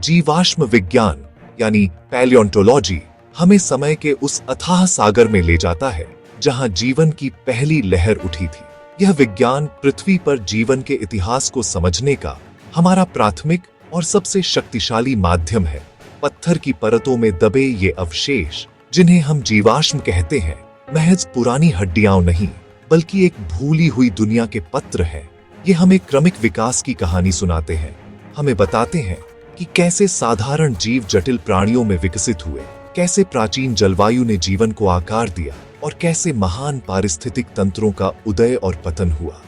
जीवाश्म विज्ञान यानी पैलियोंटोलॉजी हमें समय के उस अथाह सागर में ले जाता है जहां जीवन की पहली लहर उठी थी। यह विज्ञान पृथ्वी पर जीवन के इतिहास को समझने का हमारा प्राथमिक और सबसे शक्तिशाली माध्यम है। पत्थर की परतों में दबे ये अवशेष जिन्हें हम जीवाश्म कहते हैं, महज पुरानी हड्डियां नहीं बल्कि एक भूली हुई दुनिया के पत्र हैं। ये हमें क्रमिक विकास की कहानी सुनाते हैं, हमें बताते हैं कि कैसे साधारण जीव जटिल प्राणियों में विकसित हुए, कैसे प्राचीन जलवायु ने जीवन को आकार दिया और कैसे महान पारिस्थितिक तंत्रों का उदय और पतन हुआ।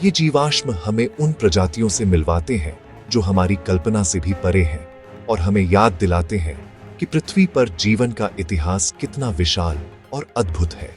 ये जीवाश्म हमें उन प्रजातियों से मिलवाते हैं जो हमारी कल्पना से भी परे हैं और हमें याद दिलाते हैं कि पृथ्वी पर जीवन का इतिहास कितना विशाल और अद्भुत है।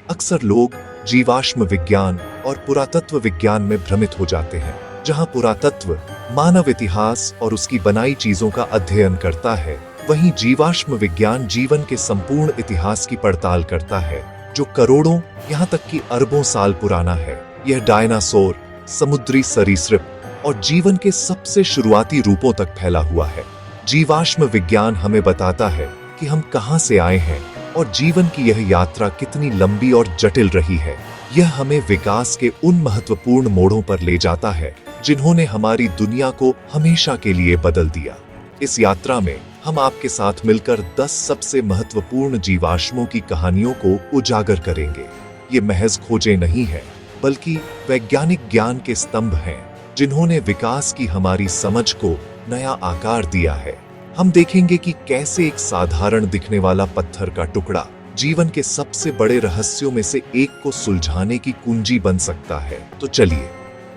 अक्सर लोग जीवाश्म विज्ञान और पुरातत्व विज्ञान में भ्रमित हो जाते हैं। जहां पुरातत्व मानव इतिहास और उसकी बनाई चीजों का अध्ययन करता है, वहीं जीवाश्म विज्ञान जीवन के संपूर्ण इतिहास की पड़ताल करता है जो करोड़ों यहां तक कि अरबों साल पुराना है। यह डायनासोर, समुद्री सरीसृप और जीवन के सबसे शुरुआती रूपों तक फैला हुआ है। जीवाश्म विज्ञान हमें बताता है कि हम कहां से आए हैं और जीवन की यह यात्रा कितनी लंबी और जटिल रही है। यह हमें विकास के उन महत्वपूर्ण मोड़ों पर ले जाता है जिन्होंने हमारी दुनिया को हमेशा के लिए बदल दिया। इस यात्रा में हम आपके साथ मिलकर 10 सबसे महत्वपूर्ण जीवाश्मों की कहानियों को उजागर करेंगे। ये महज खोजें नहीं है बल्कि वैज्ञानिक ज्ञान के स्तंभ हैं जिन्होंने विकास की हमारी समझ को नया आकार दिया है। हम देखेंगे कि कैसे एक साधारण दिखने वाला पत्थर का टुकड़ा जीवन के सबसे बड़े रहस्यों में से एक को सुलझाने की कुंजी बन सकता है। तो चलिए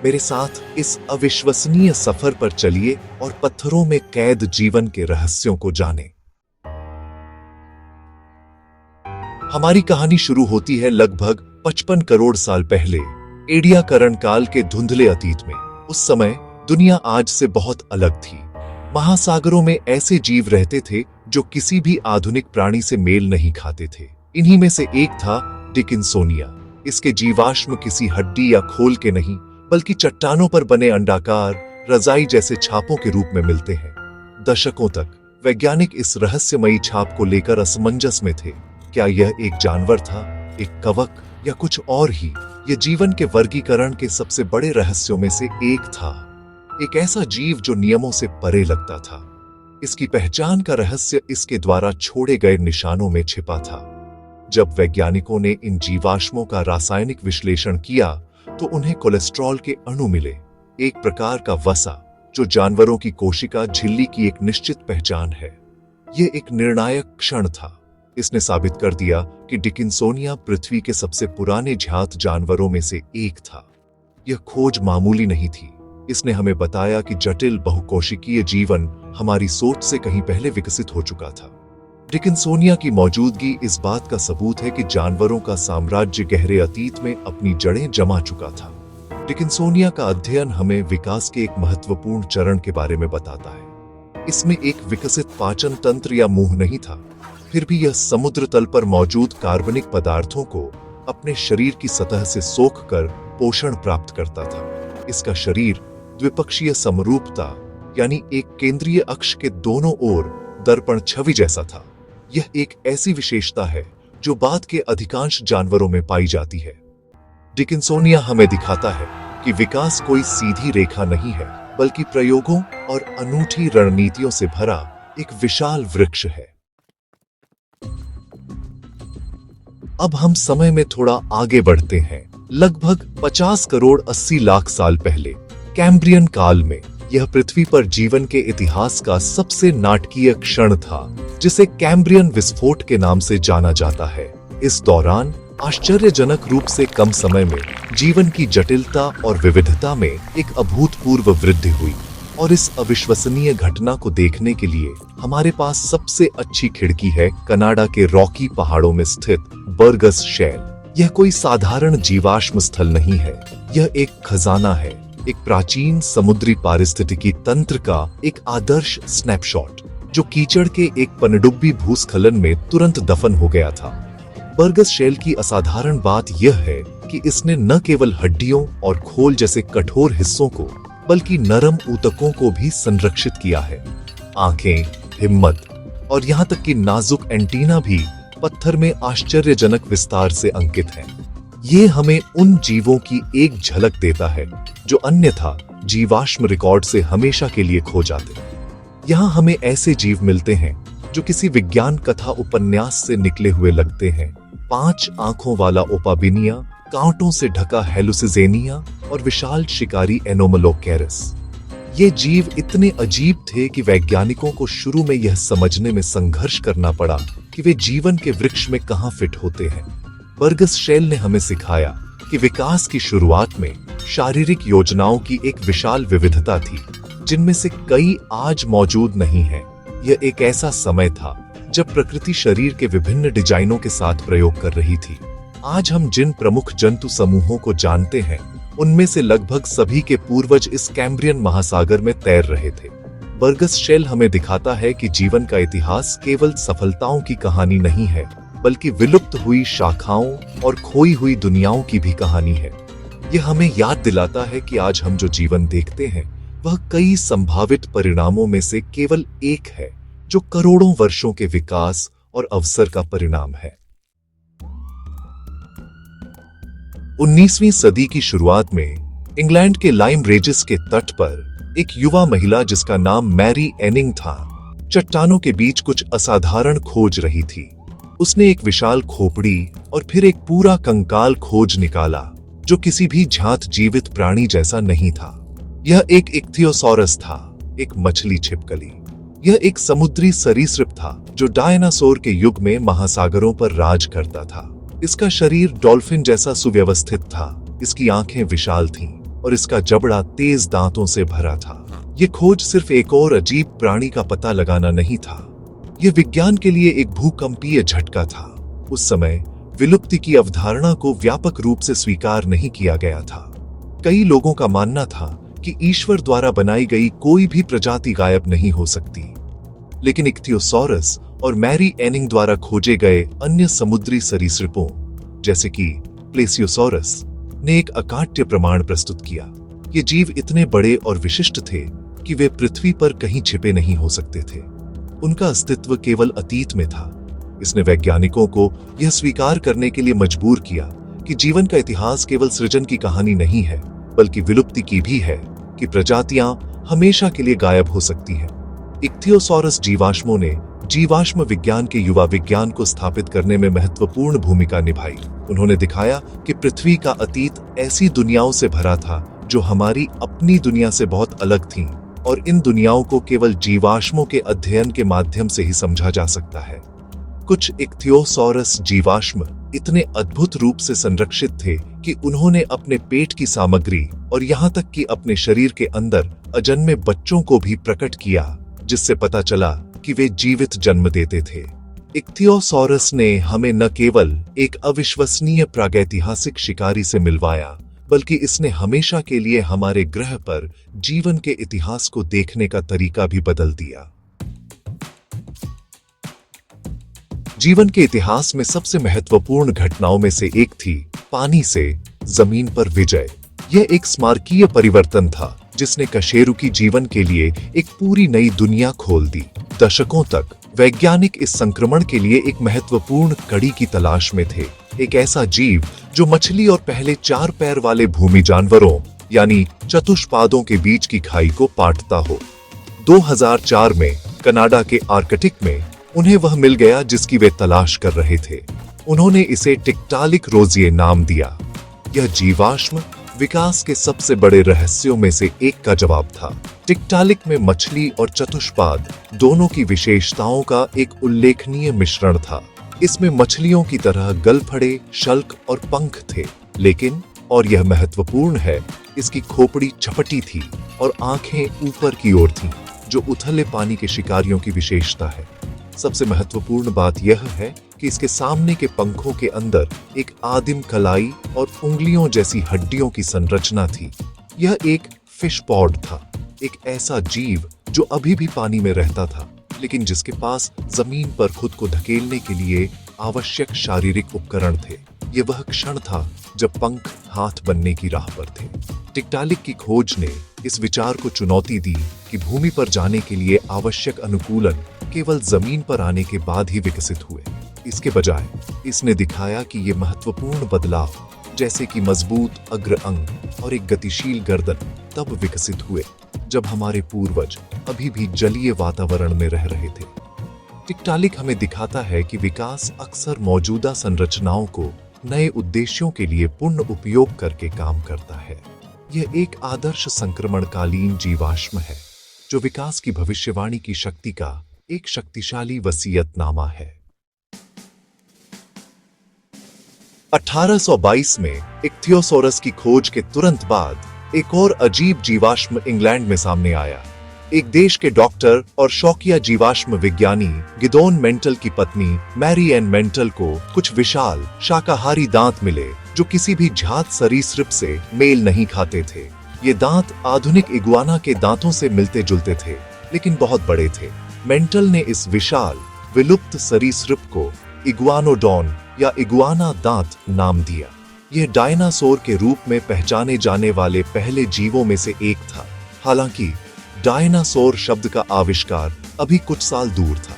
मेरे साथ इस अविश्वसनीय सफर पर चलिए और पत्थरों में कैद जीवन के रहस्यों को जानें। हमारी कहानी शुरू होती है लगभग 55 करोड़ साल पहले, एडियाकरण काल के धुंधले अतीत में। उस समय दुनिया आज से बहुत अलग थी। महासागरों में ऐसे जीव रहते थे जो किसी भी आधुनिक प्राणी से मेल नहीं खाते थे। इन्हीं में से एक था डिकिंसोनिया। इसके जीवाश्म किसी हड्डी या खोल के नहीं बल्कि चट्टानों पर बने अंडाकार रजाई जैसे छापों के रूप में मिलते हैं। दशकों तक वैज्ञानिक इस रहस्यमयी छाप को लेकर असमंजस में थे। क्या यह एक जानवर था, एक कवक या कुछ और ही? यह जीवन के वर्गीकरण के सबसे बड़े रहस्यों में से एक था। एक ऐसा जीव जो नियमों से परे लगता था। इसकी पहचान का रहस्य इसके द्वारा छोड़े गए निशानों में छिपा था। जब वैज्ञानिकों ने इन जीवाश्मों का रासायनिक विश्लेषण किया तो उन्हें कोलेस्ट्रॉल के अणु मिले, एक प्रकार का वसा जो जानवरों की कोशिका झिल्ली की एक निश्चित पहचान है। यह एक निर्णायक क्षण था। इसने साबित कर दिया कि डिकिंसोनिया पृथ्वी के सबसे पुराने ज्ञात जानवरों में से एक था। यह खोज मामूली नहीं थी। इसने हमें बताया कि जटिल बहुकोशिकीय जीवन हमारी सोच से कहीं पहले विकसित हो चुका था। डिकिंसोनिया की मौजूदगी इस बात का सबूत है कि जानवरों का साम्राज्य गहरे अतीत में अपनी जड़ें जमा चुका था। डिकिंसोनिया का अध्ययन हमें विकास के एक महत्वपूर्ण चरण के बारे में बताता है। इसमें एक विकसित पाचन तंत्र या मुंह नहीं था, फिर भी यह समुद्र तल पर मौजूद कार्बनिक पदार्थों को अपने शरीर की सतह से सोखकर पोषण प्राप्त करता था। इसका शरीर द्विपक्षीय समरूपता यानी एक केंद्रीय अक्ष के दोनों ओर दर्पण छवि जैसा था। यह एक ऐसी विशेषता है जो बाद के अधिकांश जानवरों में पाई जाती है। डिकिंसोनिया हमें दिखाता है कि विकास कोई सीधी रेखा नहीं है बल्कि प्रयोगों और अनूठी रणनीतियों से भरा एक विशाल वृक्ष है। अब हम समय में थोड़ा आगे बढ़ते हैं। लगभग 50 करोड़ 80 लाख साल पहले कैम्ब्रियन काल में यह पृथ्वी पर जीवन के इतिहास का सबसे नाटकीय क्षण था, जिसे कैम्ब्रियन विस्फोट के नाम से जाना जाता है। इस दौरान आश्चर्यजनक रूप से कम समय में जीवन की जटिलता और विविधता में एक अभूतपूर्व वृद्धि हुई और इस अविश्वसनीय घटना को देखने के लिए हमारे पास सबसे अच्छी खिड़की है कनाडा के रॉकी पहाड़ों में स्थित बर्गस शैल। यह कोई साधारण जीवाश्म स्थल नहीं है, यह एक खजाना है, एक प्राचीन समुद्री पारिस्थितिकी तंत्र का एक आदर्श स्नैपशॉट जो कीचड़ के एक पनडुब्बी भूस्खलन में तुरंत दफन हो गया था। बर्गस शैल की असाधारण बात यह है कि इसने न केवल हड्डियों और खोल जैसे कठोर हिस्सों को बल्कि नरम ऊतकों को भी संरक्षित किया है। आंखें, हिम्मत और यहाँ तक कि नाजुक एंटीना भी पत्थर में आश्चर्यजनक विस्तार से अंकित हैं। ये हमें उन जीवों की एक झलक देता है जो अन्यथा जीवाश्म रिकॉर्ड से हमेशा के लिए खो जाते। यहाँ हमें ऐसे जीव मिलते हैं जो किसी विज्ञान कथा उपन्यास से निकले हुए लगते हैं। 5 आंखों वाला ओपाबिनिया, कांटों से ढका हेलुसिजेनिया और विशाल शिकारी एनोमलोकेरस। ये जीव इतने अजीब थे कि वैज्ञानिकों को शुरू में यह समझने में संघर्ष करना पड़ा कि वे जीवन के वृक्ष में कहां फिट होते हैं। बर्गस शेल ने हमें सिखाया कि विकास की शुरुआत में शारीरिक योजनाओं की एक विशाल विविधता थी, जिनमें से कई आज मौजूद नहीं है। यह एक ऐसा समय था जब प्रकृति शरीर के विभिन्न डिजाइनों के साथ प्रयोग कर रही थी। आज हम जिन प्रमुख जंतु समूहों को जानते हैं, उनमें से लगभग सभी के पूर्वज इस कैम्ब्रियन महासागर में तैर रहे थे। बर्गस शेल हमें दिखाता है कि जीवन का इतिहास केवल सफलताओं की कहानी नहीं है, बल्कि विलुप्त हुई शाखाओं और खोई हुई दुनियाओं की भी कहानी है। यह हमें याद दिलाता है कि आज हम जो जीवन देखते हैं, वह कई संभावित परिणामों में से केवल एक है, जो करोड़ों वर्षों के विकास और अवसर का परिणाम है। 19वीं सदी की शुरुआत में इंग्लैंड के लाइम रेजिस के तट पर एक युवा महिला जिसका नाम मैरी एनिंग था, चट्टानों के बीच कुछ असाधारण खोज रही थी। उसने एक विशाल खोपड़ी और फिर एक पूरा कंकाल खोज निकाला, जो किसी भी जात जीवित प्राणी जैसा नहीं था। यह एक इक्थियोसॉरस था, एक मछली छिपकली। यह एक समुद्री सरीसृप था जो डायनासोर के युग में महासागरों पर राज करता था। इसका शरीर डॉल्फिन जैसा सुव्यवस्थित था, इसकी आंखें विशाल थीं और इसका जबड़ा तेज दांतों से भरा था। यह खोज सिर्फ एक और अजीब प्राणी का पता लगाना नहीं था, यह विज्ञान के लिए एक भूकंपीय झटका था। उस समय विलुप्ति की अवधारणा को व्यापक रूप से स्वीकार नहीं किया गया था। कई लोगों का मानना था कि ईश्वर द्वारा बनाई गई कोई भी प्रजाति गायब नहीं हो सकती, लेकिन इक्थियोसॉरस और मैरी एनिंग द्वारा खोजे गए अन्य समुद्री सरीसृपों जैसे कि प्लेसियोसॉरस ने एक अकाट्य प्रमाण प्रस्तुत किया। ये जीव इतने बड़े और विशिष्ट थे कि वे पृथ्वी पर कहीं छिपे नहीं हो सकते थे। उनका अस्तित्व केवल अतीत में था। इसने वैज्ञानिकों को यह स्वीकार करने के लिए मजबूर किया कि जीवन का इतिहास केवल सृजन की कहानी नहीं है, बल्कि विलुप्ति की भी है, कि प्रजातियां हमेशा के लिए गायब हो सकती हैं। इक्थियोसॉरस जीवाश्मों ने जीवाश्म विज्ञान के युवा विज्ञान को स्थापित करने में महत्वपूर्ण भूमिका निभाई। उन्होंने दिखाया कि पृथ्वी का अतीत ऐसी दुनियाओं से भरा था जो हमारी अपनी दुनिया से बहुत अलग थीं, और इन दुनियाओं को केवल जीवाश्मों के अध्ययन के माध्यम से ही समझा जा सकता है। कुछ इक्थियोसॉरस जीवाश्म इतने अद्भुत रूप से संरक्षित थे कि उन्होंने अपने पेट की सामग्री और यहाँ तक कि अपने शरीर के अंदर अजन्मे बच्चों को भी प्रकट किया, जिससे पता चला कि वे जीवित जन्म देते थे। इक्थियोसॉरस ने हमें न केवल एक अविश्वसनीय प्रागैतिहासिक शिकारी से मिलवाया, बल्कि इसने हमेशा के लिए हमारे ग्रह पर जीवन के इतिहास को देखने का तरीका भी बदल दिया। जीवन के इतिहास में सबसे महत्वपूर्ण घटनाओं में से एक थी पानी से जमीन पर विजय। यह एक स्मारकीय परिवर्तन था जिसने कशेरुकी की जीवन के लिए एक पूरी नई दुनिया खोल दी। दशकों तक वैज्ञानिक इस संक्रमण के लिए एक महत्वपूर्ण कड़ी की तलाश में थे, एक ऐसा जीव जो मछली और पहले 4 पैर वाले भूमि जानवरों यानी चतुष्पादों के बीच की खाई को पाटता हो। 2004 में कनाडा के आर्कटिक में उन्हें वह मिल गया जिसकी वे तलाश कर रहे थे। उन्होंने इसे टिक्टालिक रोजिए नाम दिया। यह जीवाश्म विकास के सबसे बड़े रहस्यों में से एक का जवाब था। टिक्टालिक में मछली और चतुष्पाद दोनों की विशेषताओं का एक उल्लेखनीय मिश्रण था। इसमें मछलियों की तरह गलफड़े, शल्क और पंख थे, लेकिन और यह महत्वपूर्ण है, इसकी खोपड़ी चपटी थी और आंखें ऊपर की ओर थीं, जो उथले पानी के शिकारियों की विशेषता है। सबसे महत्वपूर्ण बात यह है कि इसके सामने के पंखों के अंदर एक आदिम कलाई और उंगलियों जैसी हड्डियों की संरचना थी। यह एक फिश पॉड था, एक ऐसा जीव जो अभी भी पानी में रहता था, लेकिन जिसके पास जमीन पर खुद को धकेलने के लिए आवश्यक शारीरिक उपकरण थे। यह वह क्षण था जब पंख हाथ बनने की राह पर थे। टिक्टालिक की खोज ने इस विचार को चुनौती दी कि भूमि पर जाने के लिए आवश्यक अनुकूलन केवल जमीन पर आने के बाद ही विकसित हुए। इसके बजाय इसने दिखाया कि ये महत्वपूर्ण बदलाव, जैसे कि मजबूत अग्र अंग और एक गतिशील गर्दन, तब विकसित हुए जब हमारे पूर्वज अभी भी जलीय वातावरण में रह रहे थे। टिकटालिक हमें दिखाता है कि विकास अक्सर मौजूदा संरचनाओं को नए उद्देश्यों के लिए पूर्ण उपयोग करके काम करता है। यह एक आदर्श संक्रमणकालीन जीवाश्म है जो विकास की भविष्यवाणी की शक्ति का एक शक्तिशाली वसीयतनामा है। 1822 में इक्थियोसोरस की खोज के तुरंत बाद एक और अजीब जीवाश्म इंग्लैंड में सामने आया। एक देश के डॉक्टर और शौकिया जीवाश्म विज्ञानी गिदोन मेंटल की पत्नी मैरी एन मेंटल को कुछ विशाल शाकाहारी दांत मिले जो किसी भी जात सरीसृप से मेल नहीं खाते थे। ये दांत आधुनिक इगुआना के दांतों से मिलते जुलते थे, लेकिन बहुत बड़े थे। मेंटल ने इस विशाल विलुप्त सरीसृप को इगुआनोडॉन या इगुआना दांत नाम दिया। यह डायनासोर के रूप में पहचाने जाने वाले पहले जीवों में से एक था। हालांकि डायनासोर शब्द का आविष्कार अभी कुछ साल दूर था।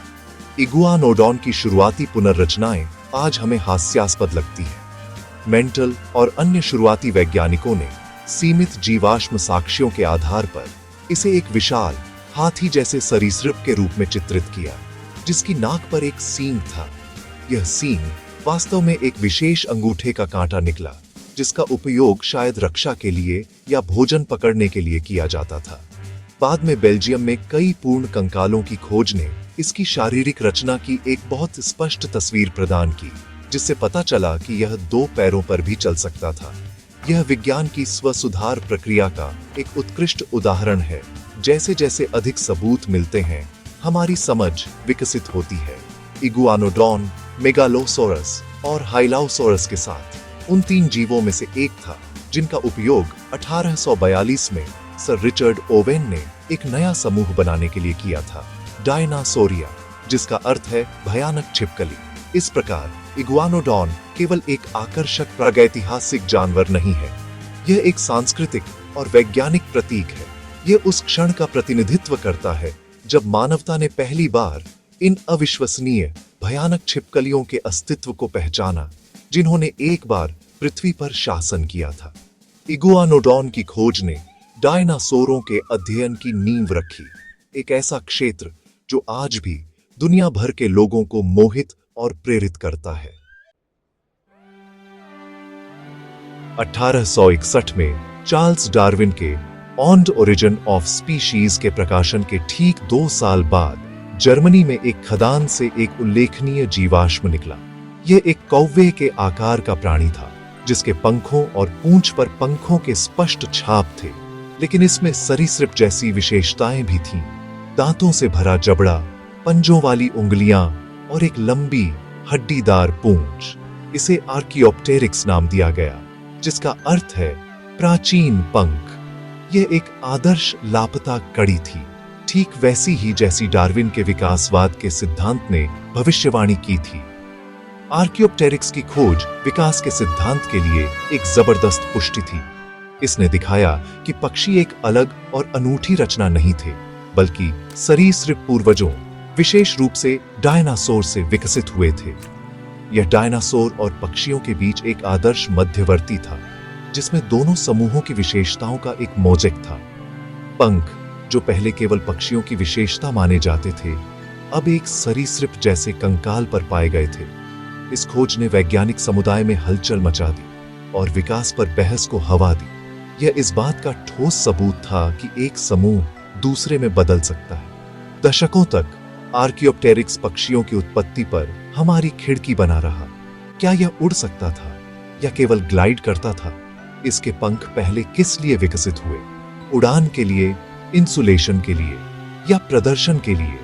इगुआनोडॉन की शुरुआती पुनर्रचनाएं आज हमें हास्यास्पद लगती हैं। मेंटल और अन्य शुरुआती वैज्ञानिकों ने सीमित जीवाश्म साक्ष्यों के आधार पर इसे एक विशाल हाथी जैसे सरीसृप के रूप में चित्रित किया, जिसकी नाक पर एक सींग था। यह सींग वास्तव में एक विशेष अंगूठे का कांटा निकला, जिसका उपयोग शायद रक्षा के लिए या भोजन पकड़ने के लिए किया जाता था। बाद में बेल्जियम में कई पूर्ण कंकालों की खोज ने इसकी शारीरिक रचना की एक बहुत स्पष्ट तस्वीर प्रदान की, जिससे पता चला कि यह 2 पैरों पर भी चल सकता था। यह विज्ञान की स्वसुधार प्रक्रिया का एक उत्कृष्ट उदाहरण है। जैसे जैसे अधिक सबूत मिलते हैं, हमारी समझ विकसित होती है। इगुआनोडॉन, मेगालोसोरस और हाइलाओसोरस के साथ उन 3 जीवों में से एक था जिनका उपयोग 1842 में सर रिचर्ड ओवेन ने एक नया समूह बनाने के लिए किया था, डायनासोरिया, जिसका अर्थ है भयानक छिपकली। इस प्रकार इगुआनोडॉन केवल एक आकर्षक प्रागैतिहासिक जानवर नहीं है, यह एक सांस्कृतिक और वैज्ञानिक प्रतीक है। यह उस क्षण का प्रतिनिधित्व करता है जब मानवता ने पहली बार इन अविश्वसनीय भयानक छिपकलियों के अस्तित्व को पहचाना, जिन्होंने एक बार पृथ्वी पर शासन किया था। इगुआनोडॉन की खोज ने डायनासोरों के अध्ययन की नींव रखी, एक ऐसा क्षेत्र जो आज भी दुनिया भर के लोगों को मोहित और प्रेरित करता है। 1861 में चार्ल्स डार्विन के on the origin of species के प्रकाशन के ठीक 2 साल बाद जर्मनी में एक खदान से एक उल्लेखनीय जीवाश्म निकला। यह एक कौवे के आकार का प्राणी था, जिसके पंखों और पूंछ पर पंखों के स्पष्ट छाप थे, लेकिन इसमें सरीसृप जैसी विशेषताएं भी थीं। दांतों से भरा जबड़ा, पंजों वाली उंगलियां और एक लंबी हड्डीदार पूंछ। इसे आर्कियोप्टेरिक्स नाम दिया गया, जिसका अर्थ है प्राचीन पंख। यह एक आदर्श लापता कड़ी थी, ठीक वैसी ही जैसी डार्विन के विकासवाद के सिद्धांत ने भविष्यवाणी की थी। आर्कियोप्टेरिक्स की खोज विकास के सिद्धांत के लिए एक जबरदस्त पुष्टि थी। इसने दिखाया कि पक्षी एक अलग और अनूठी रचना नहीं थे, बल्कि सरीसृप पूर्वजों, विशेष रूप से डायनासोर से विकसित हुए थे। यह डायनासोर और पक्षियों के बीच एक आदर्श मध्यवर्ती था, जिसमें दोनों समूहों की विशेषताओं का एक मोज़ेक था। पंख, जो पहले केवल पक्षियों की विशेषता माने जाते थे, अब एक सरीसृप जैसे कंकाल पर पाए गए थे। इस खोज ने वैज्ञानिक समुदाय में हलचल मचा दी और विकास पर बहस को हवा दी। यह इस बात का ठोस सबूत था कि एक समूह दूसरे में बदल सकता है। दशकों तक आर्कियोप्टेरिक्स पक्षियों की उत्पत्ति पर हमारी खिड़की बना रहा। क्या यह उड़ सकता था या केवल ग्लाइड करता था? इसके पंख पहले किस लिए विकसित हुए? उड़ान के लिए, इंसुलेशन के लिए या प्रदर्शन के लिए?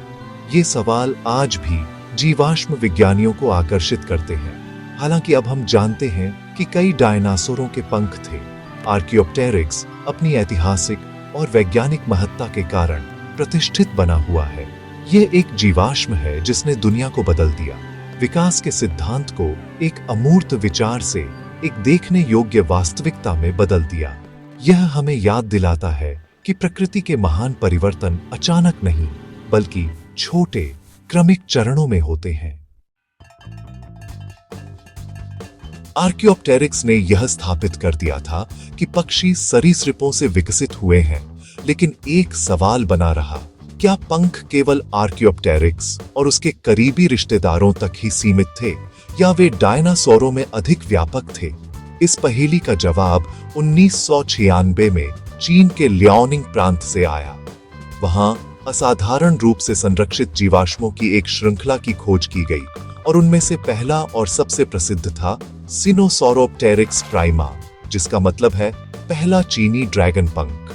ये सवाल आज भी जीवाश्म विज्ञानियों को आकर्षित करते हैं। हालांकि अब हम जानते हैं कि कई डायनासोरों के पंख थे। आर्कियोप्टेरिक्स अपनी ऐतिहासिक और वैज्ञानिक महत्ता के कारण प्रतिष्ठित बना हुआ है। यह एक जीवाश्म है जिसने दुनिया को बदल दिया, विकास के सिद्धांत को एक अमूर्त विचार से एक देखने योग्य वास्तविकता में बदल दिया। यह हमें याद दिलाता है कि प्रकृति के महान परिवर्तन अचानक नहीं, बल्कि छोटे क्रमिक चरणों में होते हैं। आर्कियोप्टेरिक्स ने यह स्थापित कर दिया था कि पक्षी सरीसृपों से विकसित हुए हैं, लेकिन एक सवाल बना रहा, क्या पंख केवल आर्कियोप्टेरिक्स और उसके करीबी रिश्तेदारों तक ही सीमित थे, या वे डायनासोरों में अधिक व्यापक थे? इस पहेली का जवाब 1996 में चीन के लियाओनिंग प्रांत से आया। वहां असाधारण रूप से संरक्षित जीवाश्मों की एक श्रृंखला की खोज की गई और उनमें से पहला और सबसे प्रसिद्ध था सिनोसौरोप्टेरिक्स प्राइमा, जिसका मतलब है पहला चीनी ड्रैगन पंख।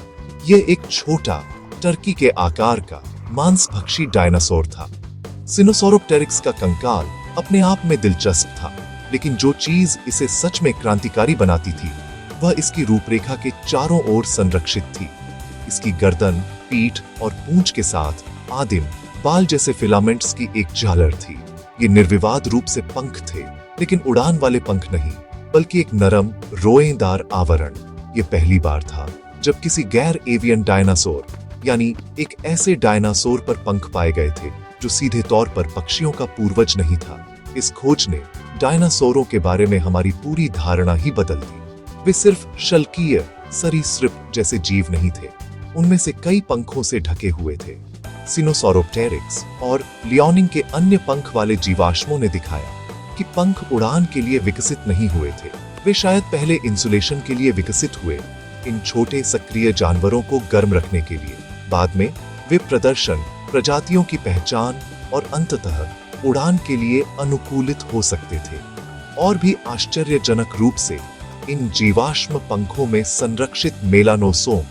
यह एक छोटा टर्की के आकार का मांसभक्षी डायनासोर था। सिनोसौरोप्टेरिक्स का कंकाल अपने आप में दिलचस्प था, लेकिन जो चीज इसे सच में क्रांतिकारी बनाती थी वह इसकी रूपरेखा के चारों ओर संरक्षित थी। इसकी गर्दन, पीठ और पूंछ के साथ आदिम बाल जैसे फिलामेंट्स की एक झालर थी। ये निर्विवाद रूप से पंख थे, लेकिन उड़ान वाले पंख नहीं, बल्कि एक नरम रोएदार आवरण। ये पहली बार था जब किसी गैर एवियन डायनासोर, यानी एक ऐसे डायनासोर पर पंख पाए गए थे जो सीधे तौर पर पक्षियों का पूर्वज नहीं था। इस खोज ने डायनासोरों के बारे में हमारी पूरी धारणा ही बदल दी। वे सिर्फ शल्कीय सरीसृप जैसे जीव नहीं थे, उनमें से कई पंखों से ढके हुए थे। सिनोसौरोप्टेरिक्स और लियोनिंग के अन्य पंख वाले जीवाश्मों ने दिखाया कि पंख उड़ान के लिए विकसित नहीं हुए थे, वे शायद पहले इंसुलेशन के लिए विकसित हुए, इन छोटे सक्रिय जानवरों को गर्म रखने के लिए। बाद में वे प्रदर्शन, प्रजातियों की पहचान और अंततः उड़ान के लिए अनुकूलित हो सकते थे। और भी आश्चर्यजनक रूप से इन जीवाश्म पंखों में संरक्षित मेलानोसोम,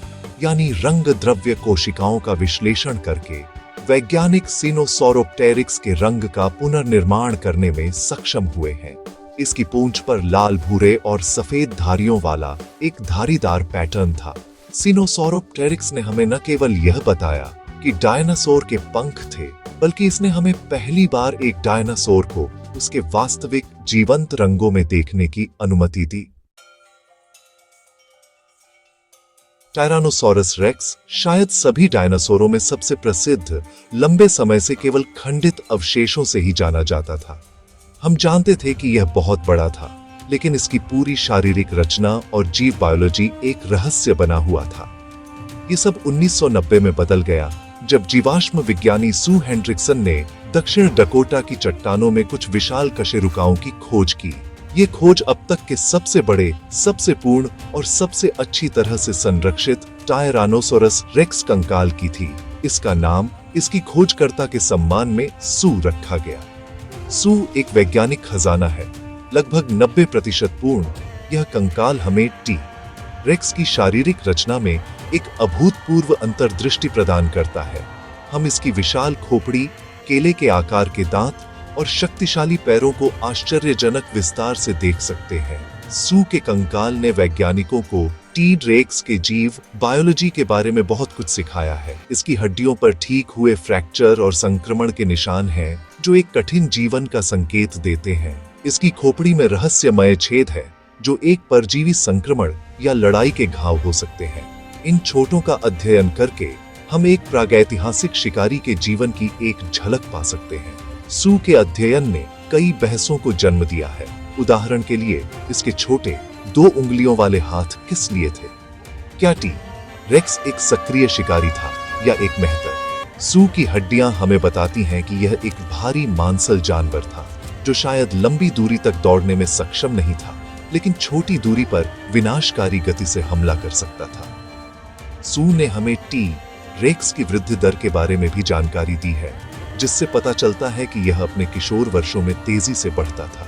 यानी रंग द्रव्य कोशिकाओं का विश्लेषण करके वैज्ञानिक सिनोसौरोप्टेरिक्स के रंग का पुनर्निर्माण करने में सक्षम हुए हैं। इसकी पूंछ पर लाल भूरे और सफेद धारियों वाला एक धारीदार पैटर्न था। सिनोसौरोप्टेरिक्स ने हमें न केवल यह बताया कि डायनासोर के पंख थे, बल्कि इसने हमें पहली बार एक डायनासोर को उसके वास्तविक जीवंत रंगों में देखने की अनुमति दी। टायरानोसोरस रेक्स शायद सभी डायनासोरों में सबसे प्रसिद्ध, लंबे समय से केवल खंडित अवशेषों से ही जाना जाता था। हम जानते थे कि यह बहुत बड़ा था, लेकिन इसकी पूरी शारीरिक रचना और जीव बायोलॉजी एक रहस्य बना हुआ था। ये सब 1990 में बदल गया जब जीवाश्म विज्ञानी सू हेंड्रिक्सन ने दक्षिण डकोटा की चट्टानों में कुछ विशाल कशेरुकाओं की खोज की। ये खोज अब तक के सबसे बड़े, सबसे पूर्ण और सबसे अच्छी तरह से संरक्षित टायरानोसोरस रेक्स कंकाल की थी। इसका नाम इसकी खोजकर्ता के सम्मान में सू रखा गया। सू एक वैज्ञानिक खजाना है, लगभग 90% पूर्ण। यह कंकाल हमें टी रेक्स की शारीरिक रचना में एक अभूतपूर्व अंतर्दृष्टि प्रदान करता है। हम इसकी विशाल खोपड़ी, केले के आकार के दांत और शक्तिशाली पैरों को आश्चर्यजनक विस्तार से देख सकते हैं। सू के कंकाल ने वैज्ञानिकों को टी रेक्स के जीव बायोलॉजी के बारे में बहुत कुछ सिखाया है। इसकी हड्डियों पर ठीक हुए फ्रैक्चर और संक्रमण के निशान हैं, जो एक कठिन जीवन का संकेत देते हैं। इसकी खोपड़ी में रहस्यमय छेद है, जो एक परजीवी संक्रमण या लड़ाई के घाव हो सकते हैं। इन छोटों का अध्ययन करके हम एक प्रागैतिहासिक शिकारी के जीवन की एक झलक पा सकते हैं। सू के अध्ययन ने कई बहसों को जन्म दिया है। उदाहरण के लिए, इसके छोटे 2 उंगलियों वाले हाथ किस लिए थे? क्या टी रेक्स एक सक्रिय शिकारी था या एक मेहतर? सू की हड्डियां हमें बताती हैं कि यह एक भारी मांसल जानवर था, जो शायद लंबी दूरी तक दौड़ने में सक्षम नहीं था, लेकिन छोटी दूरी पर विनाशकारी गति से हमला कर सकता था। सू ने हमें टी रेक्स की वृद्धि दर के बारे में भी जानकारी दी है, जिससे पता चलता है कि यह अपने किशोर वर्षों में तेजी से बढ़ता था।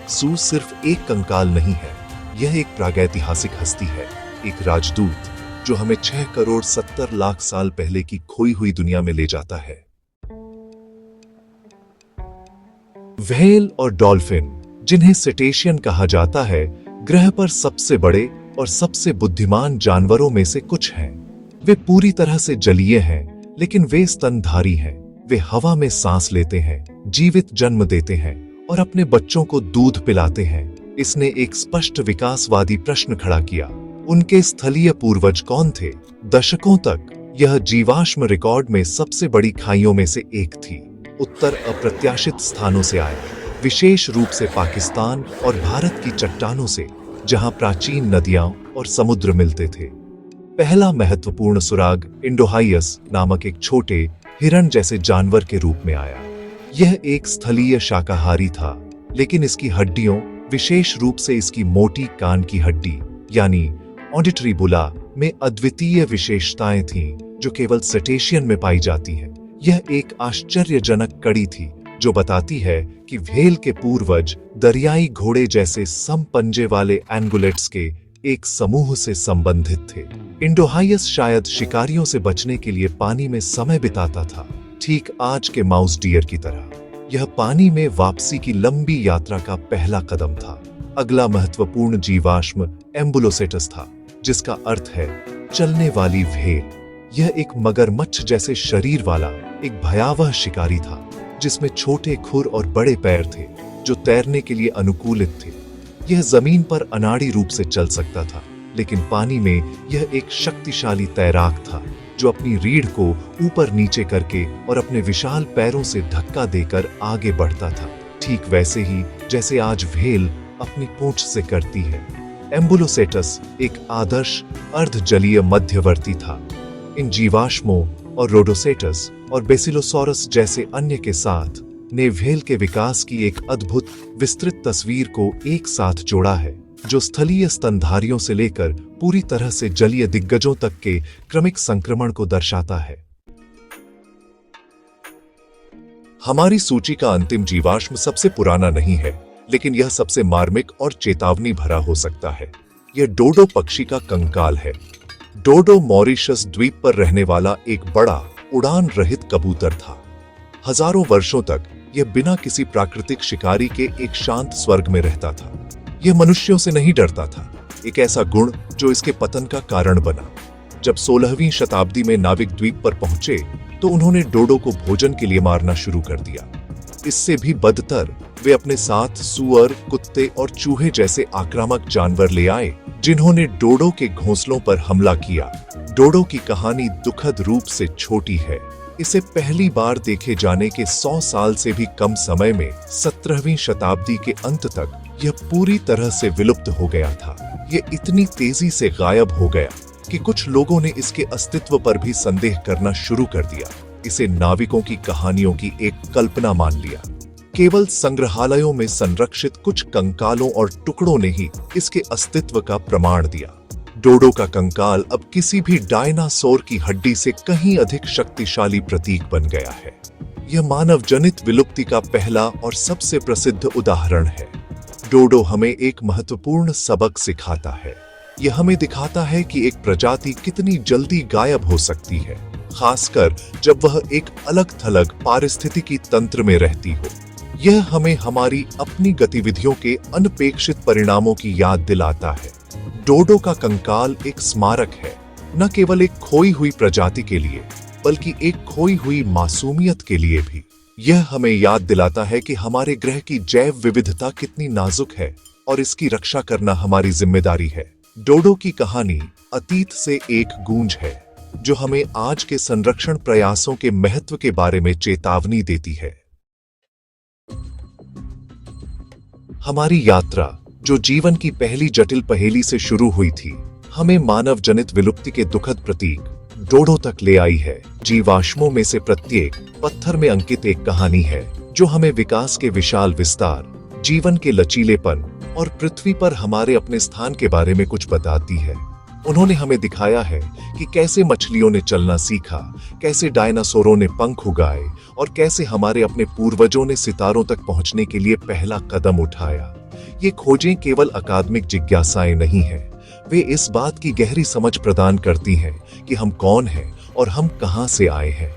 सू सिर्फ एक कंकाल नहीं है, यह एक प्रागैतिहासिक हस्ती है, एक राजदूत जो हमें 6 करोड़ 70 लाख साल पहले की खोई हुई दुनिया में ले जाता है। व्हेल और डॉल्फिन, जिन्हें सेटेशियन कहा जाता है, ग्रह पर सबसे बड़े और सबसे बुद्धिमान जानवरों में से कुछ हैं। वे पूरी तरह से जलीय हैं, लेकिन वे स्तनधारी हैं। वे हवा में सांस लेते हैं, जीवित जन्म देते हैं और अपने बच्चों को दूध पिलाते हैं। इसने एक स्पष्ट विकासवादी प्रश्न खड़ा किया, उनके स्थलीय पूर्वज कौन थे? दशकों तक यह जीवाश्म रिकॉर्ड में सबसे बड़ी खाइयों में से एक थी। उत्तर अप्रत्याशित स्थानों से आया, विशेष रूप से पाकिस्तान और भारत की चट्टानों से, जहां प्राचीन नदियां और समुद्र मिलते थे। पहला महत्वपूर्ण सुराग इंडोहाइयस नामक एक छोटे हिरण जैसे जानवर के रूप में आया। यह एक स्थलीय शाकाहारी था, लेकिन इसकी हड्डियों, विशेष रूप से इसकी मोटी कान की हड्डी यानी ऑडिटरी बुला में अद्वितीय विशेषताएं थीं, जो केवल सेटेशियन में पाई जाती हैं। यह एक आश्चर्यजनक कड़ी थी जो बताती है कि व्हेल के पूर्वज दरियाई घोड़े जैसे समपंजे वाले एंगुलेट्स के एक समूह से संबंधित थे। इंडोहाइयस शायद शिकारियों से बचने के लिए पानी में समय बिताता था, ठीक आज के माउस डियर की तरह। यह पानी में वापसी की लंबी यात्रा का पहला कदम था। अगला महत्वपूर्ण जीवाश्म एम्बुलोसेटस था, जिसका अर्थ है चलने वाली व्हेल। यह एक मगरमच्छ जैसे शरीर वाला एक भयावह शिकारी था, जिसमें छोटे खुर और बड़े पैर थे जो तैरने के लिए अनुकूलित थे। यह जमीन पर अनाड़ी रूप से चल सकता था, लेकिन पानी में यह एक शक्तिशाली तैराक था जो अपनी रीढ़ को ऊपर नीचे करके और अपने विशाल पैरों से धक्का देकर आगे बढ़ता था, ठीक वैसे ही जैसे आज व्हेल अपनी पूंछ से करती है। एम्बुलोसेटस एक आदर्श अर्धजलीय मध्यवर्ती था। इन जीवाश्मों और रोडोसेटस और बेसिलोसॉरस जैसे अन्य के साथ ने व्हेल के विकास की एक अद्भुत विस्तृत तस्वीर को एक साथ जोड़ा है, जो स्थलीय स्तनधारियों से लेकर पूरी तरह से जलीय दिग्गजों तक के क्रमिक संक्रमण को दर्शाता है। हमारी सूची का अंतिम जीवाश्म सबसे पुराना नहीं है, लेकिन यह सबसे मार्मिक और चेतावनी भरा हो सकता है। यह डोडो पक्षी का कंकाल है। डोडो मॉरिशस द्वीप पर रहने वाला एक बड़ा उड़ान रहित कबूतर था। हजारों वर्षों तक यह बिना किसी प्राकृतिक शिकारी के एक शांत स्वर्ग में रहता था। यह मनुष्यों से नहीं डरता था, एक ऐसा गुण जो इसके पतन का कारण बना। जब 16वीं शताब्दी में नाविक द्वीप पर पहुंचे तो उन्होंने डोडो को भोजन के लिए मारना शुरू कर दिया। इससे भी बदतर, वे अपने साथ सुअर, कुत्ते और चूहे जैसे आक्रामक जानवर ले आए, जिन्होंने डोडो के घोंसलों पर हमला किया। डोडो की कहानी दुखद रूप से छोटी है। इसे पहली बार देखे जाने के 100 साल से भी कम समय में 17वीं शताब्दी के अंत तक यह पूरी तरह से विलुप्त हो गया था। यह इतनी तेजी से गायब हो गया कि कुछ लोगों ने इसके अस्तित्व पर भी संदेह करना शुरू कर दिया। इसे नाविकों की कहानियों की एक कल्पना मान लिया। केवल संग्रहालयों में संरक्षित कुछ कंकालों और टुकड़ों ने ही इसके अस्तित्व का प्रमाण दिया। डोडो का कंकाल अब किसी भी डायनासोर की हड्डी से कहीं अधिक शक्तिशाली प्रतीक बन गया है। यह मानव जनित विलुप्ति का पहला और सबसे प्रसिद्ध उदाहरण है। डोडो हमें एक महत्वपूर्ण सबक सिखाता है। यह हमें दिखाता है कि एक प्रजाति कितनी जल्दी गायब हो सकती है, खासकर जब वह एक अलग-थलग पारिस्थितिकी तंत्र में रहती हो। यह हमें हमारी अपनी गतिविधियों के अनपेक्षित परिणामों की याद दिलाता है। डोडो का कंकाल एक स्मारक है, न केवल एक खोई हुई प्रजाति के लिए, बल्कि एक खोई हुई मासूमियत के लिए भी। यह हमें याद दिलाता है कि हमारे ग्रह की जैव विविधता कितनी नाजुक है और इसकी रक्षा करना हमारी जिम्मेदारी है। डोडो की कहानी अतीत से एक गूंज है, जो हमें आज के संरक्षण प्रयासों के महत्व के बारे में चेतावनी देती है। हमारी यात्रा, जो जीवन की पहली जटिल पहेली से शुरू हुई थी, हमें मानव जनित विलुप्ति के दुखद प्रतीक डोडो तक ले आई है। जीवाश्मों में से प्रत्येक पत्थर में अंकित एक कहानी है, जो हमें विकास के विशाल विस्तार, जीवन के लचीलेपन और पृथ्वी पर हमारे अपने स्थान के बारे में कुछ बताती है। उन्होंने हमें दिखाया है कि कैसे मछलियों ने चलना सीखा, कैसे डायनासोरों ने पंख उगाए और कैसे हमारे अपने पूर्वजों ने सितारों तक पहुंचने के लिए पहला कदम उठाया। ये खोजें केवल अकादमिक जिज्ञासाएं नहीं हैं, वे इस बात की गहरी समझ प्रदान करती हैं कि हम कौन हैं और हम कहां से आए हैं।